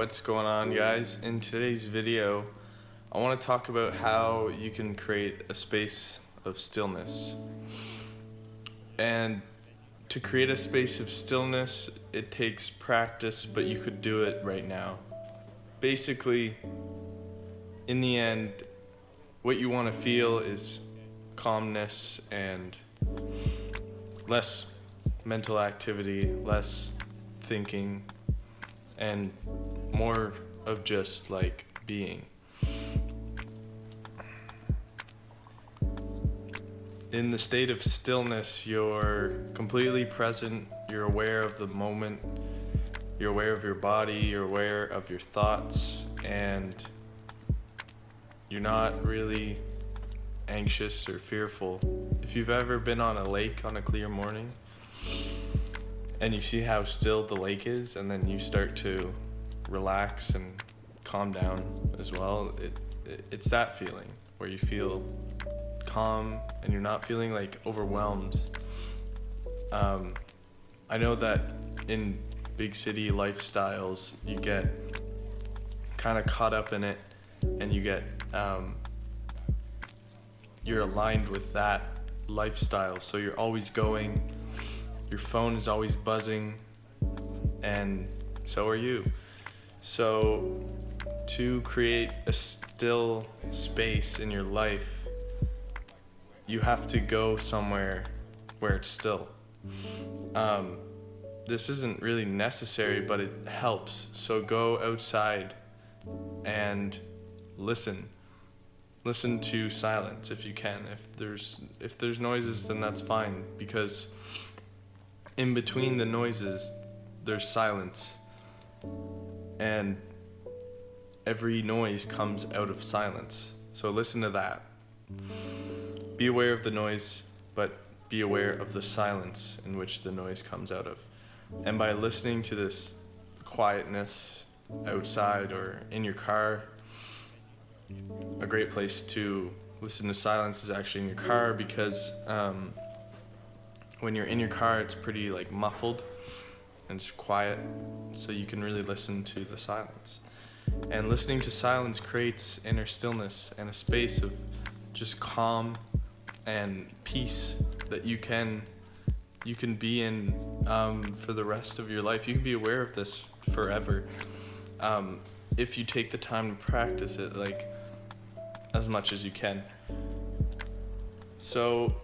What's going on, guys? In today's video, I want to talk about how you can create a space of stillness. And to create a space of stillness, it takes practice, but you could do it right now. Basically, in the end, what you want to feel is calmness and less mental activity, less thinking, and more of just like being. In the state of stillness, you're completely present, you're aware of the moment, you're aware of your body, you're aware of your thoughts, and you're not really anxious or fearful. If you've ever been on a lake on a clear morning, and you see how still the lake is, and then you start to relax and calm down as well, it's that feeling where you feel calm and you're not feeling like overwhelmed. I know that in big city lifestyles you get kind of caught up in it, and you get you're aligned with that lifestyle, so you're always going, your phone is always buzzing, and so are you. So to create a still space in your life, you have to go somewhere where it's still. This isn't really necessary, but it helps. So go outside and listen to silence if you can. If there's noises, then that's fine, because in between the noises there's silence, and every noise comes out of silence. So listen to that. Be aware of the noise, but be aware of the silence in which the noise comes out of. And by listening to this quietness outside or in your car, a great place to listen to silence is actually in your car, because when you're in your car, it's pretty like muffled and it's quiet, so you can really listen to the silence. And listening to silence creates inner stillness and a space of just calm and peace that you can be in for the rest of your life. You can be aware of this forever if you take the time to practice it, like as much as you can. So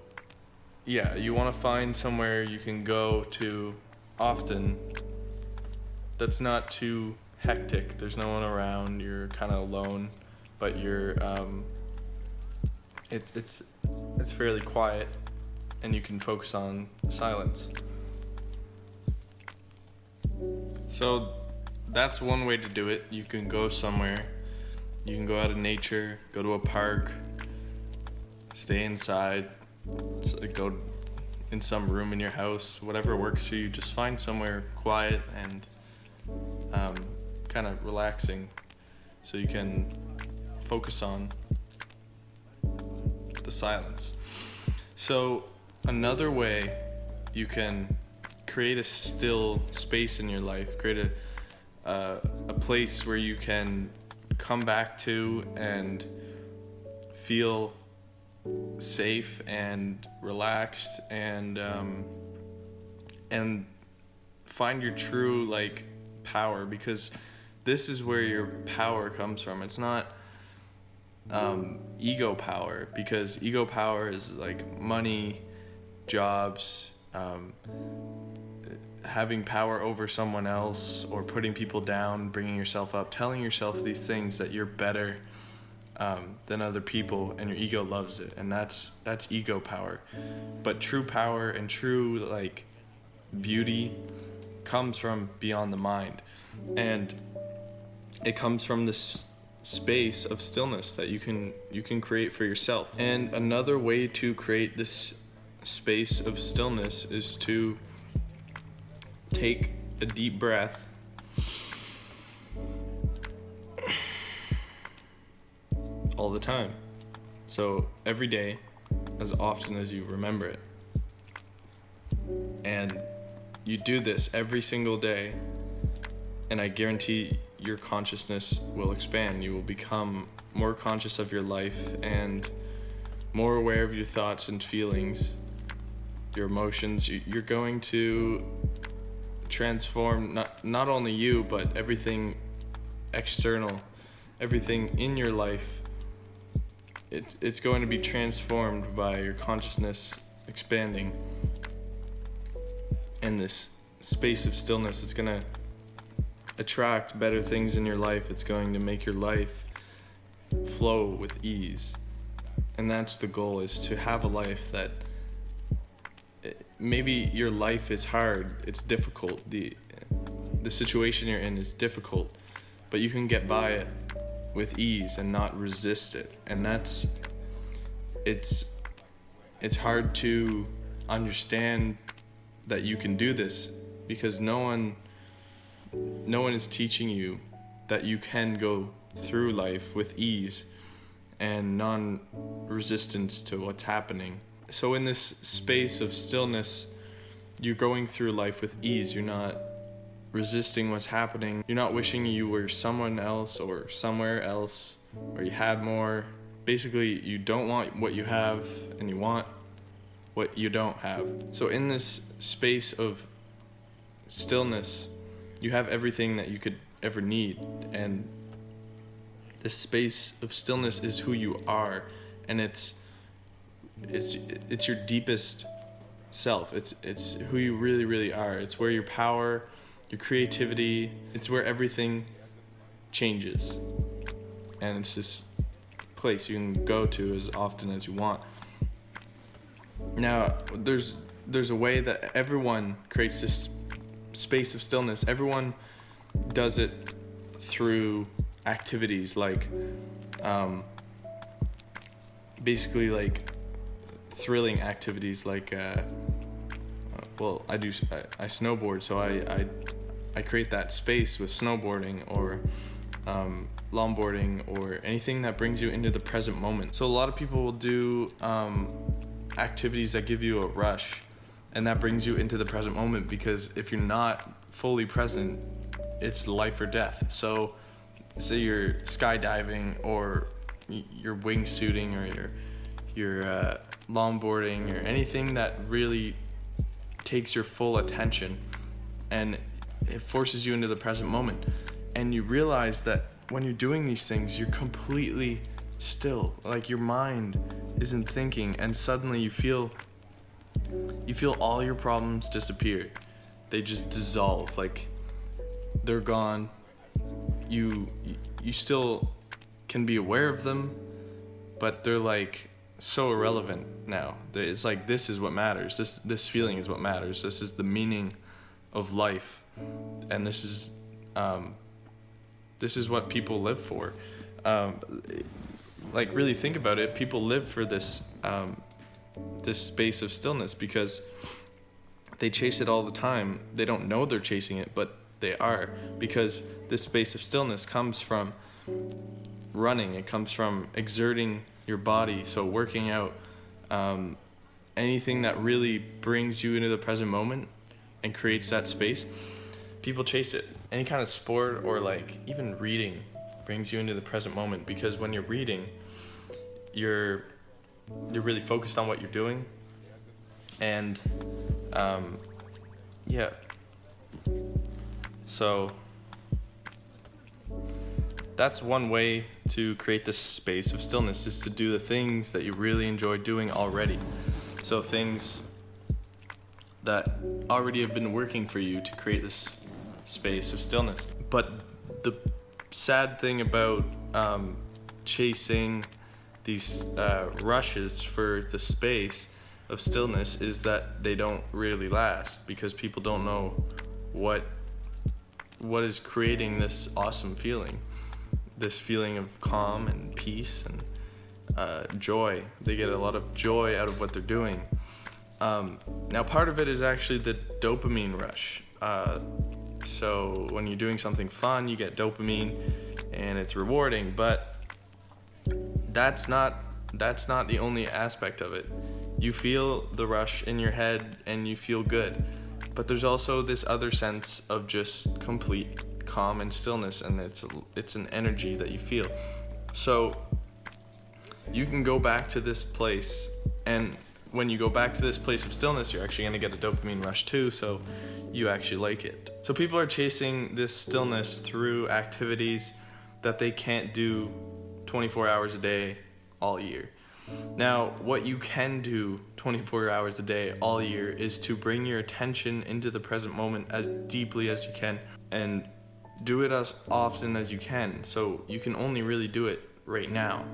yeah, you want to find somewhere you can go to often that's not too hectic. There's no one around, you're kind of alone, but you're it's fairly quiet, and you can focus on silence. So that's one way to do it. You can go somewhere, you can go out in nature, go to a park, stay inside, go in some room in your house, whatever works for you. Just find somewhere quiet and kind of relaxing, so you can focus on the silence. So another way you can create a still space in your life, create a place where you can come back to and feel safe and relaxed, and find your true like power, because this is where your power comes from. It's not ego power, because ego power is like money, jobs, having power over someone else, or putting people down, bringing yourself up, telling yourself these things that you're better than other people, and your ego loves it, and that's ego power. But true power and true like beauty comes from beyond the mind, and it comes from this space of stillness that you can create for yourself. And another way to create this space of stillness is to take a deep breath all the time. So every day, as often as you remember it. And you do this every single day, and I guarantee your consciousness will expand. You will become more conscious of your life and more aware of your thoughts and feelings, your emotions. You're going to transform not only you, but everything external, everything in your life. It's going to be transformed by your consciousness expanding. And this space of stillness, it's going to attract better things in your life. It's going to make your life flow with ease. And that's the goal, is to have a life that, maybe your life is hard, it's difficult, the situation you're in is difficult, but you can get by it with ease and not resist it. And it's hard to understand that you can do this, because no one is teaching you that you can go through life with ease and non-resistance to what's happening. So in this space of stillness, you're going through life with ease. You're not resisting what's happening. You're not wishing you were someone else or somewhere else, or you had more. Basically, you don't want what you have, and you want what you don't have. So in this space of stillness, you have everything that you could ever need. And this space of stillness is who you are, and it's your deepest self. It's who you really, really are. It's where your power, your creativity, it's where everything changes. And it's this place you can go to as often as you want. Now, there's a way that everyone creates this space of stillness. Everyone does it through activities like basically like thrilling activities, like well, I snowboard, so I create that space with snowboarding, or longboarding, or anything that brings you into the present moment. So a lot of people will do activities that give you a rush, and that brings you into the present moment, because if you're not fully present, it's life or death. So say you're skydiving, or you're wingsuiting, or you're longboarding, or anything that really takes your full attention, and it forces you into the present moment. And you realize that when you're doing these things, you're completely still, like your mind isn't thinking, and suddenly you feel all your problems disappear. They just dissolve, like they're gone. You still can be aware of them, but they're like so irrelevant now. It's like, this is what matters. This feeling is what matters. This is the meaning of life, and this is what people live for. Like, really think about it. People live for this space of stillness, because they chase it all the time. They don't know they're chasing it, but they are, because this space of stillness comes from running. It comes from exerting your body. So working out, anything that really brings you into the present moment and creates that space, people chase it. Any kind of sport, or like even reading, brings you into the present moment, because when you're reading, you're really focused on what you're doing. And yeah, so that's one way to create this space of stillness, is to do the things that you really enjoy doing already. So things that already have been working for you to create this space of stillness. But the sad thing about chasing these rushes for the space of stillness is that they don't really last, because people don't know what is creating this awesome feeling, this feeling of calm and peace and joy. They get a lot of joy out of what they're doing. Now, part of it is actually the dopamine rush. So when you're doing something fun, you get dopamine, and it's rewarding, but that's not the only aspect of it. You feel the rush in your head and you feel good, but there's also this other sense of just complete calm and stillness, and it's an energy that you feel. So you can go back to this place, and when you go back to this place of stillness, you're actually going to get a dopamine rush too, so you actually like it. So people are chasing this stillness through activities that they can't do 24 hours a day all year. Now, what you can do 24 hours a day all year is to bring your attention into the present moment as deeply as you can, and do it as often as you can. So you can only really do it right now.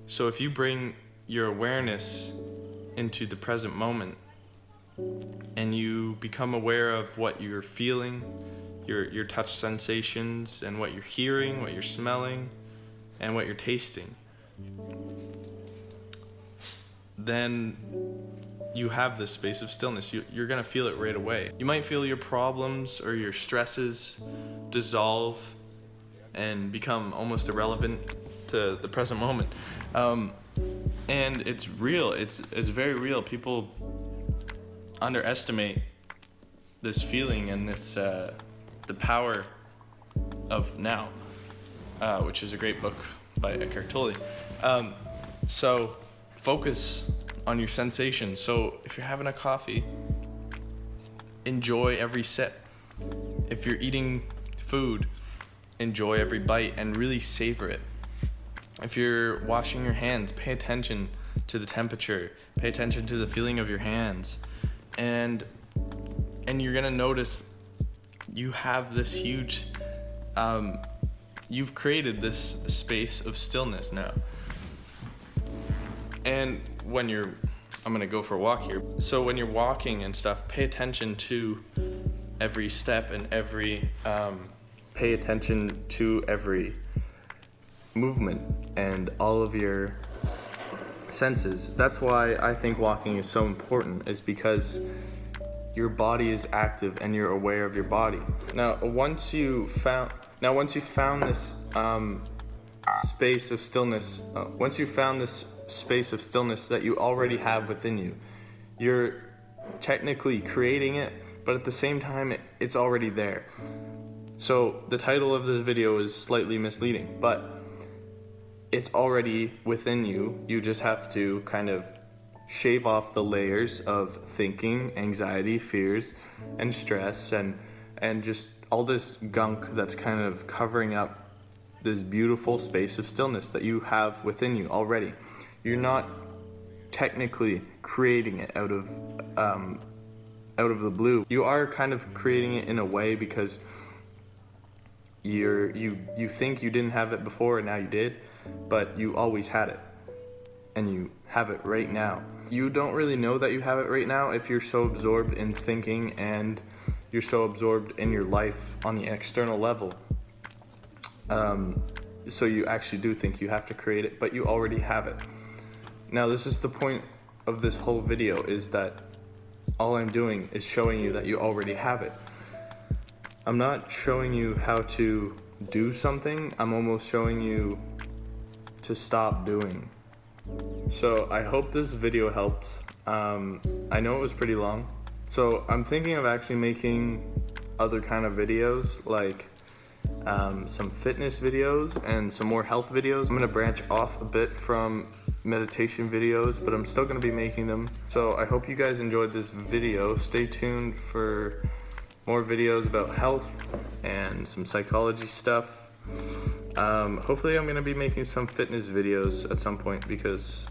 So if you bring your awareness into the present moment and you become aware of what you're feeling, your touch sensations, and what you're hearing, what you're smelling, and what you're tasting, then you have this space of stillness. You're gonna feel it right away. You might feel your problems or your stresses dissolve and become almost irrelevant to the present moment. And it's real, it's very real. People underestimate this feeling and this the power of now, which is a great book by Eckhart Tolle. So focus on your sensations. So if you're having a coffee, enjoy every sip. If you're eating food, enjoy every bite and really savor it. If you're washing your hands, pay attention to the temperature, pay attention to the feeling of your hands, and you're gonna notice you have this huge, you've created this space of stillness now. And when I'm gonna go for a walk here. So when you're walking and stuff, pay attention to every step and pay attention to every movement and all of your senses. That's why I think walking is so important, is because your body is active and you're aware of your body. Now, once you found this space of stillness, that you already have within you, you're technically creating it, but at the same time, it's already there. So the title of this video is slightly misleading, but it's already within you. You just have to kind of shave off the layers of thinking, anxiety, fears, and stress, and just all this gunk that's kind of covering up this beautiful space of stillness that you have within you already. You're not technically creating it out of the blue. You are kind of creating it in a way, because you think you didn't have it before and now you did, but you always had it, and you have it right now. You don't really know that you have it right now if you're so absorbed in thinking and you're so absorbed in your life on the external level. So you actually do think you have to create it, but you already have it. Now, this is the point of this whole video, is that all I'm doing is showing you that you already have it. I'm not showing you how to do something, I'm almost showing you to stop doing. So I hope this video helped. I know it was pretty long, so I'm thinking of actually making other kind of videos, like some fitness videos and some more health videos. I'm gonna branch off a bit from meditation videos, but I'm still gonna be making them. So I hope you guys enjoyed this video. Stay tuned for more videos about health and some psychology stuff. Hopefully I'm going to be making some fitness videos at some point, because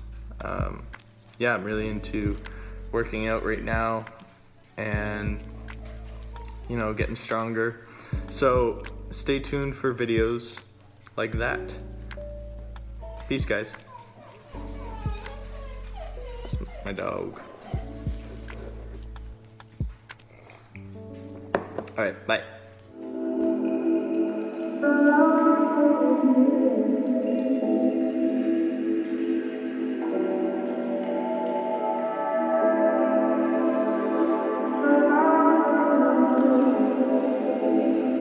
yeah, I'm really into working out right now and, you know, getting stronger. So stay tuned for videos like that. Peace, guys. That's my dog. All right, bye.